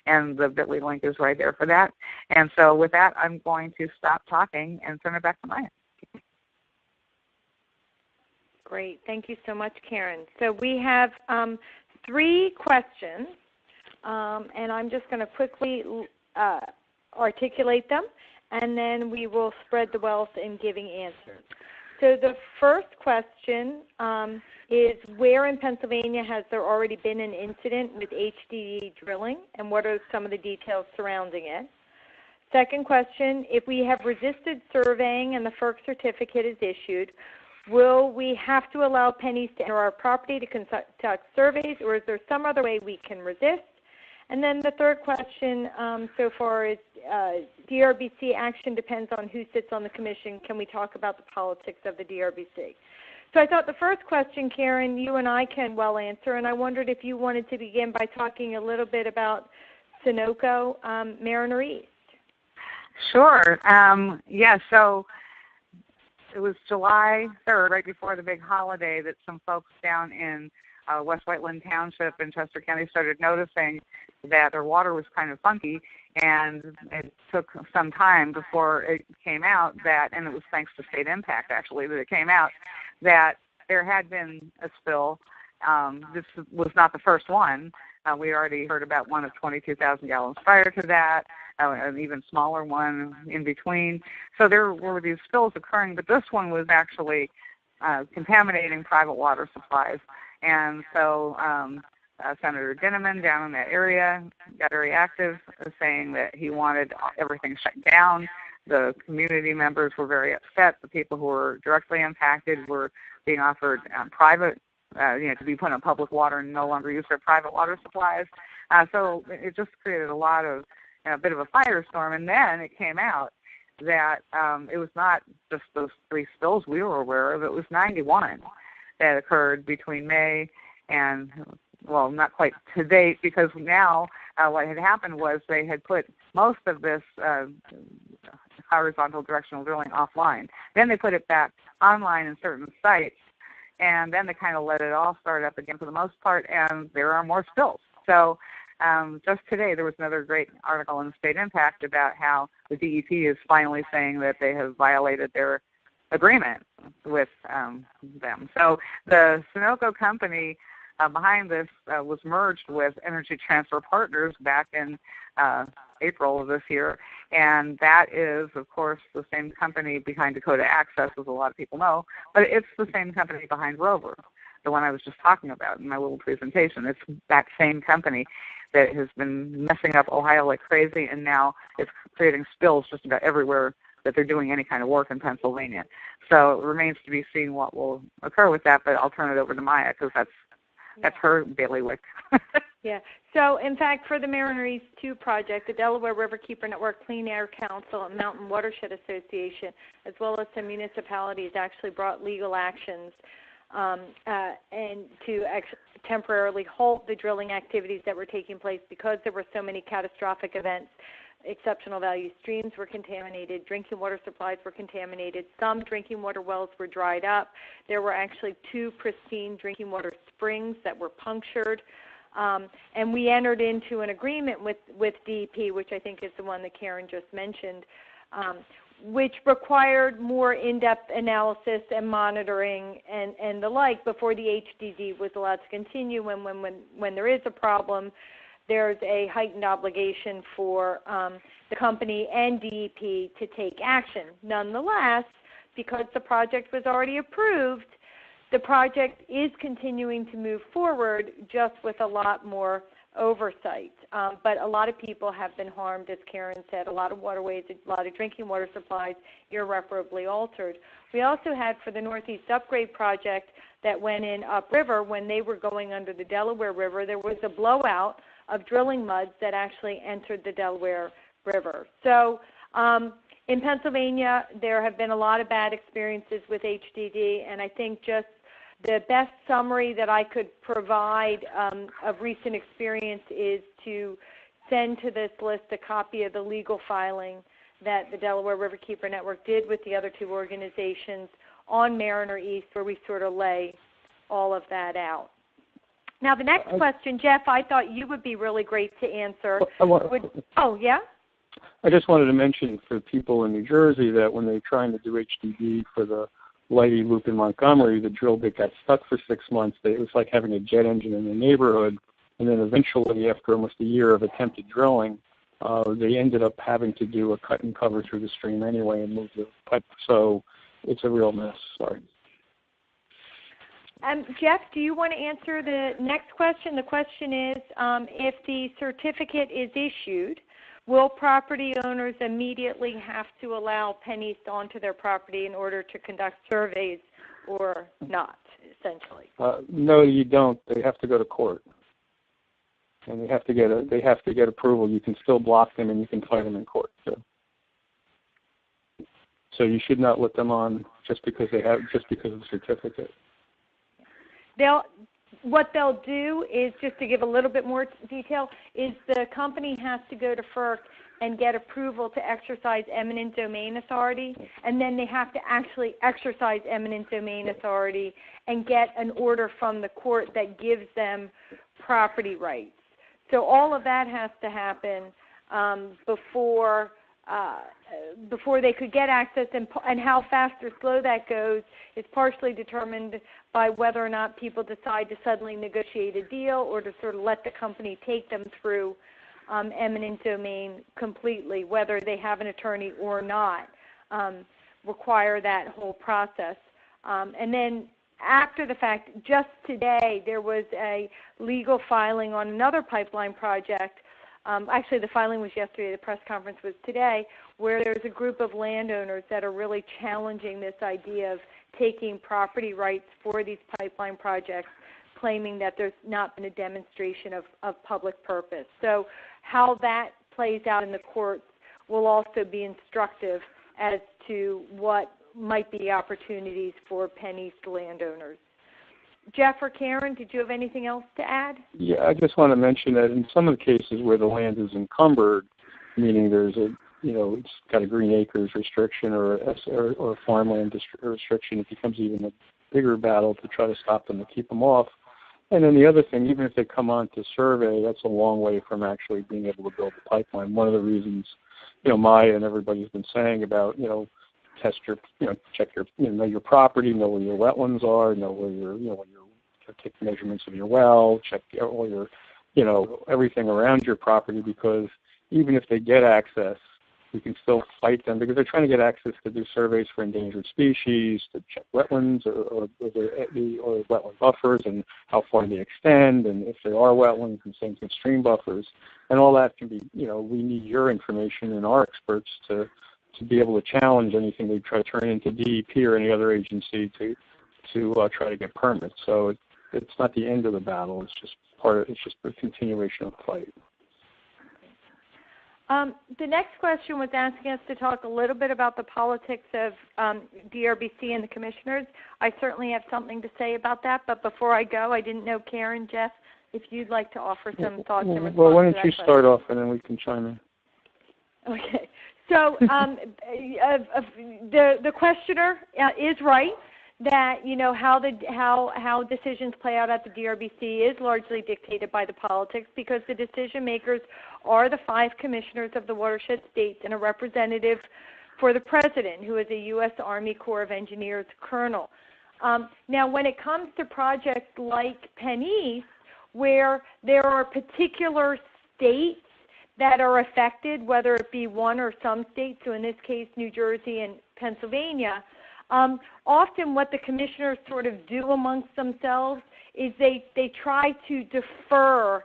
And the bit.ly link is right there for that. And so with that, I'm going to stop talking and turn it back to Maya. Great. Thank you so much, Karen. So we have 3 questions, and I'm just going to quickly articulate them, and then we will spread the wealth in giving answers. So the first question is, where in Pennsylvania has there already been an incident with HDD drilling, and what are some of the details surrounding it? Second question, if we have resisted surveying and the FERC certificate is issued, will we have to allow PennEast to enter our property to conduct surveys, or is there some other way we can resist? And then the third question so far is DRBC action depends on who sits on the commission. Can we talk about the politics of the DRBC? So I thought the first question, Karen, you and I can well answer, and I wondered if you wanted to begin by talking a little bit about Sunoco Mariner East. Sure. So it was July 3rd, right before the big holiday, that some folks down in West Whiteland Township in Chester County started noticing that their water was kind of funky, and it took some time before it came out that, and it was thanks to state impact actually, that it came out that there had been a spill. This was not the first one. We already heard about one of 22,000 gallons prior to that, an even smaller one in between. So there were these spills occurring, but this one was actually contaminating private water supplies. And so Senator Dinniman down in that area got very active, saying that he wanted everything shut down. The community members were very upset. The people who were directly impacted were being offered private, to be put on public water and no longer use their private water supplies. So it just created a bit of a firestorm. And then it came out that it was not just those 3 spills we were aware of. It was 91 that occurred between May and, well, not quite to date, because now what had happened was they had put most of this horizontal directional drilling offline. Then they put it back online in certain sites, and then they kind of let it all start up again for the most part, and there are more spills. So just today there was another great article in State Impact about how the DEP is finally saying that they have violated their agreement with them. So the Sunoco company behind this was merged with Energy Transfer Partners back in April of this year, and that is, of course, the same company behind Dakota Access, as a lot of people know, but it's the same company behind Rover, the one I was just talking about in my little presentation. It's that same company that has been messing up Ohio like crazy, and now it's creating spills just about everywhere that they're doing any kind of work in Pennsylvania. So it remains to be seen what will occur with that, but I'll turn it over to Maya, because that's her bailiwick. Yeah. So, in fact, for the Mariner East 2 project, the Delaware Riverkeeper Network Clean Air Council and Mountain Watershed Association, as well as some municipalities, actually brought legal actions and to temporarily halt the drilling activities that were taking place because there were so many catastrophic events. Exceptional value streams were contaminated, drinking water supplies were contaminated, some drinking water wells were dried up. There were actually 2 pristine drinking water springs that were punctured. And we entered into an agreement with DEP, which I think is the one that Karen just mentioned, which required more in-depth analysis and monitoring and the like before the HDD was allowed to continue. When there is a problem, there's a heightened obligation for the company and DEP to take action. Nonetheless, because the project was already approved, the project is continuing to move forward, just with a lot more oversight. But a lot of people have been harmed, as Karen said, a lot of waterways, a lot of drinking water supplies irreparably altered. We also had, for the Northeast Upgrade Project that went in upriver, when they were going under the Delaware River, there was a blowout of drilling muds that actually entered the Delaware River. So in Pennsylvania, there have been a lot of bad experiences with HDD, and I think just the best summary that I could provide of recent experience is to send to this list a copy of the legal filing that the Delaware Riverkeeper Network did with the other 2 organizations on Mariner East, where we sort of lay all of that out. Now, the next question, Jeff, I thought you would be really great to answer. Yeah? I just wanted to mention for people in New Jersey that when they're trying to do HDD for the Leidy Loop in Montgomery, the drill bit got stuck for 6 months. It was like having a jet engine in the neighborhood. And then eventually, after almost a year of attempted drilling, they ended up having to do a cut and cover through the stream anyway and move the pipe. So it's a real mess. Sorry. Jeff, do you want to answer the next question? The question is, if the certificate is issued, will property owners immediately have to allow PennEast onto their property in order to conduct surveys or not, essentially? No, you don't. They have to go to court. And they have to get approval. You can still block them and you can fight them in court too. So you should not let them on just because of the certificate. What they'll do is, just to give a little bit more detail, is the company has to go to FERC and get approval to exercise eminent domain authority, and then they have to actually exercise eminent domain authority and get an order from the court that gives them property rights. So all of that has to happen before before they could get access, and how fast or slow that goes is partially determined by whether or not people decide to suddenly negotiate a deal or to sort of let the company take them through eminent domain completely, whether they have an attorney or not, require that whole process. And then after the fact, just today, there was a legal filing on another pipeline project. Actually, the filing was yesterday. The press conference was today, where there's a group of landowners that are really challenging this idea of taking property rights for these pipeline projects, claiming that there's not been a demonstration of public purpose. So how that plays out in the courts will also be instructive as to what might be opportunities for PennEast landowners. Jeff or Karen, did you have anything else to add? Yeah, I just want to mention that in some of the cases where the land is encumbered, meaning there's a, it's got a green acres restriction or a farmland restriction, it becomes even a bigger battle to try to stop them, to keep them off. And then the other thing, even if they come on to survey, that's a long way from actually being able to build the pipeline. One of the reasons, Maya and everybody's been saying about, test your, check your, know your property, know where your wetlands are, know where your, take measurements of your well, check all your, everything around your property, because even if they get access, we can still fight them because they're trying to get access to do surveys for endangered species, to check wetlands or wetland buffers and how far they extend, and if there are wetlands, and same thing stream buffers, and all that can be, we need your information and our experts to be able to challenge anything they try to turn into DEP or any other agency to try to get permits. So it's not the end of the battle. It's just it's just a continuation of the fight. The next question was asking us to talk a little bit about the politics of DRBC and the commissioners. I certainly have something to say about that, but before I go, I didn't know, Karen, Jeff, if you'd like to offer some thoughts in response. Well, why don't you start off and then we can chime in. Okay. So the questioner is right that how decisions play out at the DRBC is largely dictated by the politics, because the decision makers are the 5 commissioners of the watershed states and a representative for the president, who is a U.S. Army Corps of Engineers colonel. Now, when it comes to projects like PennEast, where there are particular states that are affected, whether it be one or some states, so in this case New Jersey and Pennsylvania, often what the commissioners sort of do amongst themselves is they try to defer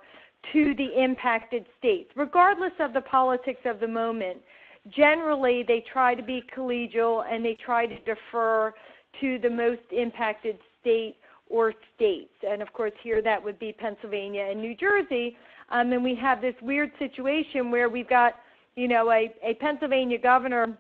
to the impacted states. Regardless of the politics of the moment, generally they try to be collegial and they try to defer to the most impacted state or states. And of course here that would be Pennsylvania and New Jersey. And we have this weird situation where we've got, a Pennsylvania governor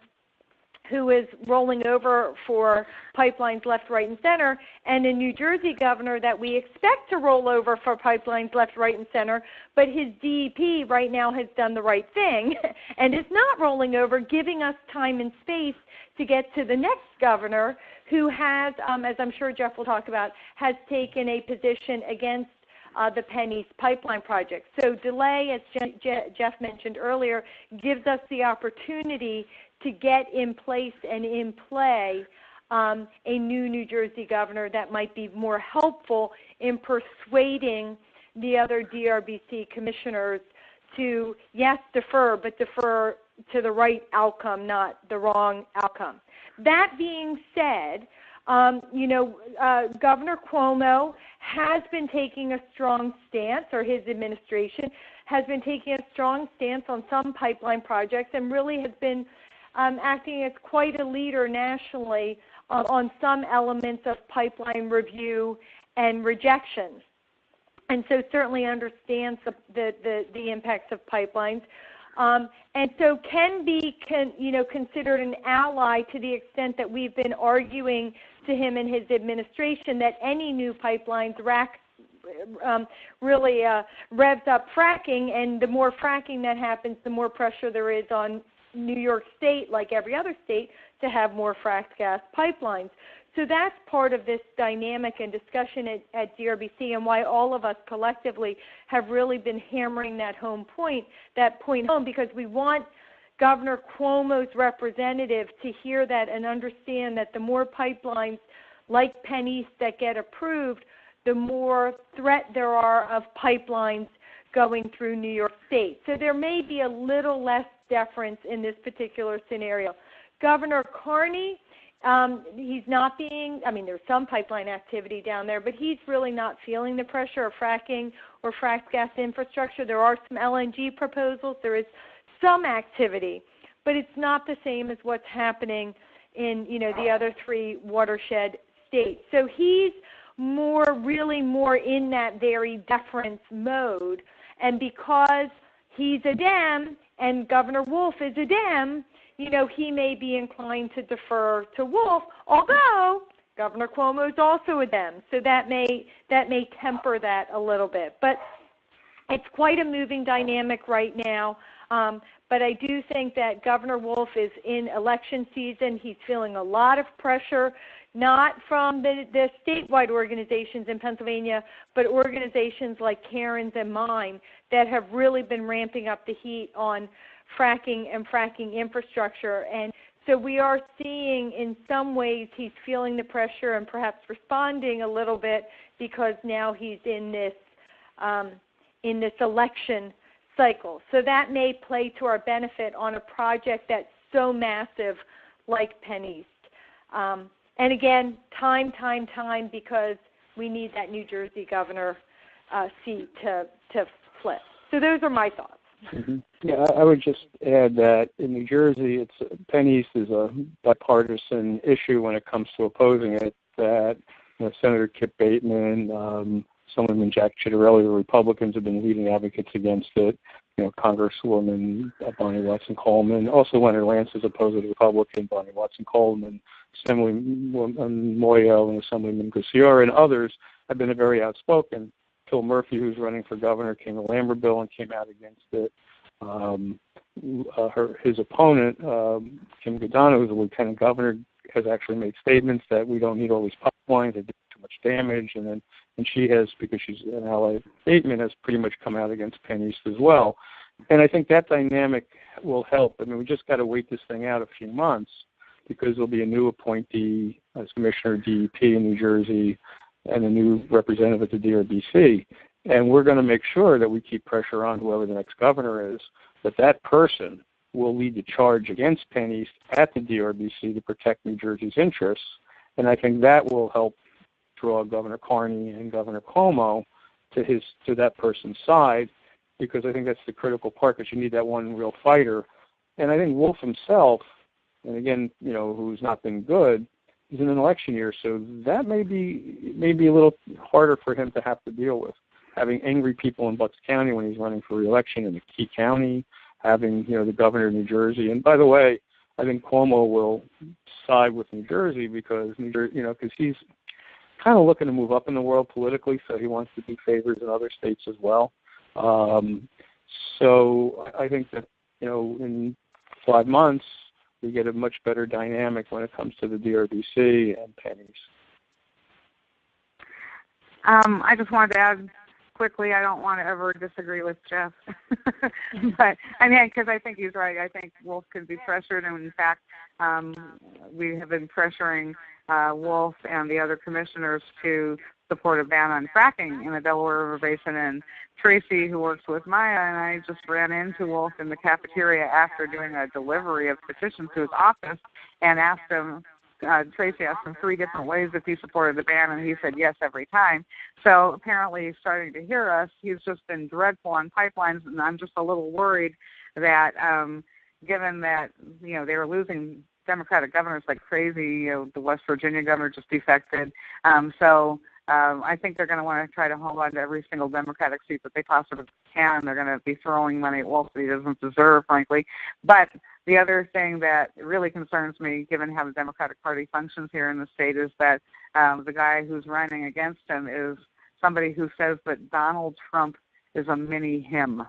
who is rolling over for pipelines left, right, and center, and a New Jersey governor that we expect to roll over for pipelines left, right, and center, but his DEP right now has done the right thing and is not rolling over, giving us time and space to get to the next governor who has, as I'm sure Jeff will talk about, has taken a position against the PennEast pipeline project. So delay, as Jeff mentioned earlier, gives us the opportunity to get in place and in play a new New Jersey governor that might be more helpful in persuading the other DRBC commissioners to, yes, defer, but defer to the right outcome, not the wrong outcome. That being said, Governor Cuomo has been taking a strong stance, or his administration has been taking a strong stance on some pipeline projects, and really has been acting as quite a leader nationally on some elements of pipeline review and rejection. And so certainly understands the impacts of pipelines. And so can be considered an ally to the extent that we've been arguing to him and his administration that any new pipelines really revs up fracking, and the more fracking that happens, the more pressure there is on New York State, like every other state, to have more fracked gas pipelines. So that's part of this dynamic and discussion at DRBC, and why all of us collectively have really been hammering that point home, because we want Governor Cuomo's representative to hear that and understand that the more pipelines like PennEast that get approved, the more threat there are of pipelines going through New York State. So there may be a little less deference in this particular scenario. Governor Carney, he's not being, there's some pipeline activity down there, but he's really not feeling the pressure of fracking or frack gas infrastructure. There are some LNG proposals. There is some activity, but it's not the same as what's happening in, the other three watershed states. So he's really more in that very deference mode. And because he's a Dem and Governor Wolf is a Dem, he may be inclined to defer to Wolf, although Governor Cuomo is also a Dem, so that may temper that a little bit. But it's quite a moving dynamic right now. But I do think that Governor Wolf is in election season. He's feeling a lot of pressure, not from the statewide organizations in Pennsylvania, but organizations like Karen's and mine that have really been ramping up the heat on fracking and fracking infrastructure. And so we are seeing in some ways he's feeling the pressure and perhaps responding a little bit because now he's in this election cycle. So that may play to our benefit on a project that's so massive like PennEast. And again, time, because we need that New Jersey governor seat to flip. So those are my thoughts. Mm-hmm. Yeah, I would just add that in New Jersey, PennEast is a bipartisan issue when it comes to opposing it. That Senator Kip Bateman, Assemblyman Jack Ciattarelli, the Republicans have been leading advocates against it. Congresswoman Bonnie Watson-Coleman, also Leonard Lance is opposed to the Republican, Bonnie Watson-Coleman, Assemblywoman Moyo and Assemblyman Gusiora, and others have been very outspoken. Phil Murphy, who's running for governor, came to Lambertville and came out against it. His opponent, Kim Godano, who's the lieutenant governor, has actually made statements that we don't need all these pipelines, they do too much damage, and she has, because she's an ally of Bateman, has pretty much come out against PennEast as well. And I think that dynamic will help. We just got to wait this thing out a few months because there'll be a new appointee as commissioner of DEP in New Jersey and a new representative at the DRBC. And we're going to make sure that we keep pressure on whoever the next governor is, that person will lead the charge against PennEast at the DRBC to protect New Jersey's interests. And I think that will help draw Governor Carney and Governor Cuomo to that person's side, because I think that's the critical part, because you need that one real fighter. And I think Wolf himself, and again, who's not been good, is in an election year, so that may be a little harder for him to have to deal with. Having angry people in Bucks County when he's running for re-election in a key county, having the governor of New Jersey, and by the way, I think Cuomo will side with New Jersey because because he's kind of looking to move up in the world politically, so he wants to do favors in other states as well. So I think that in 5 months we get a much better dynamic when it comes to the DRBC and PennEast. I just wanted to add quickly, I don't want to ever disagree with Jeff, but because I think he's right. I think Wolf could be pressured, and in fact, we have been pressuring Wolf and the other commissioners to support a ban on fracking in the Delaware River Basin. And Tracy, who works with Maya, and I just ran into Wolf in the cafeteria after doing a delivery of petitions to his office and asked him, Tracy asked him 3 different ways if he supported the ban, and he said yes every time. So apparently he's starting to hear us. He's just been dreadful on pipelines, and I'm just a little worried that given that, they were losing Democratic governors like crazy, the West Virginia governor just defected. So I think they're going to want to try to hold on to every single Democratic seat that they possibly can. They're going to be throwing money at Wolf that he doesn't deserve, frankly. But the other thing that really concerns me, given how the Democratic Party functions here in the state, is that the guy who's running against him is somebody who says that Donald Trump is a mini him.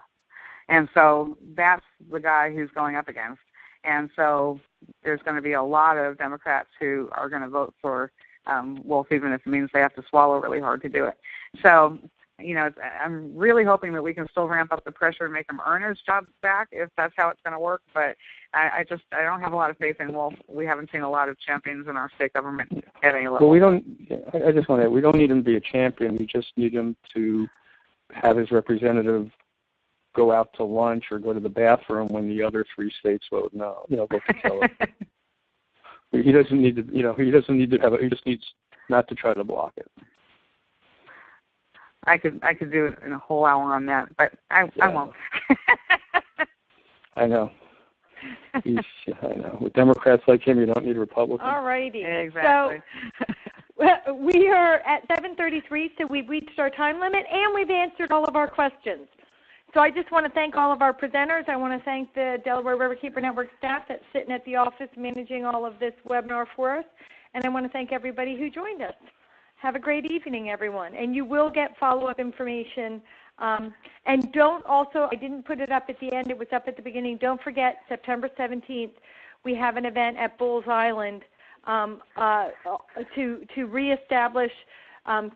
And so that's the guy who's going up against. And so there's going to be a lot of Democrats who are going to vote for Wolf, even if it means they have to swallow really hard to do it. So I'm really hoping that we can still ramp up the pressure and make him earn his job back if that's how it's going to work. But I don't have a lot of faith in Wolf. We haven't seen a lot of champions in our state government at any level. Well, I just want to. We don't need him to be a champion. We just need him to have his representative go out to lunch or go to the bathroom when the other 3 states vote no. Go tell him. He doesn't need to. He doesn't need to have. He just needs not to try to block it. I could do it in a whole hour on that, but I won't. I know. I know. With Democrats like him, you don't need Republicans. All righty. Exactly. So we are at 7:33, so we've reached our time limit, and we've answered all of our questions. So I just want to thank all of our presenters. I want to thank the Delaware Riverkeeper Network staff that's sitting at the office managing all of this webinar for us, and I want to thank everybody who joined us. Have a great evening, everyone. And you will get follow-up information. And don't also, I didn't put it up at the end, it was up at the beginning. Don't forget, September 17th, we have an event at Bulls Island to reestablish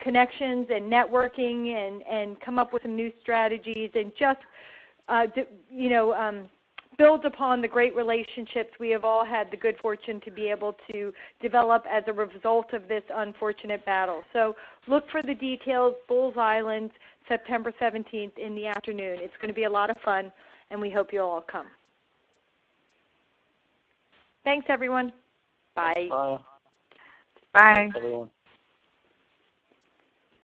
connections and networking and come up with some new strategies and just, build upon the great relationships we have all had the good fortune to be able to develop as a result of this unfortunate battle. So look for the details, Bulls Island, September 17th in the afternoon. It's going to be a lot of fun, and we hope you'll all come. Thanks, everyone. Bye. Bye. Bye. Everyone.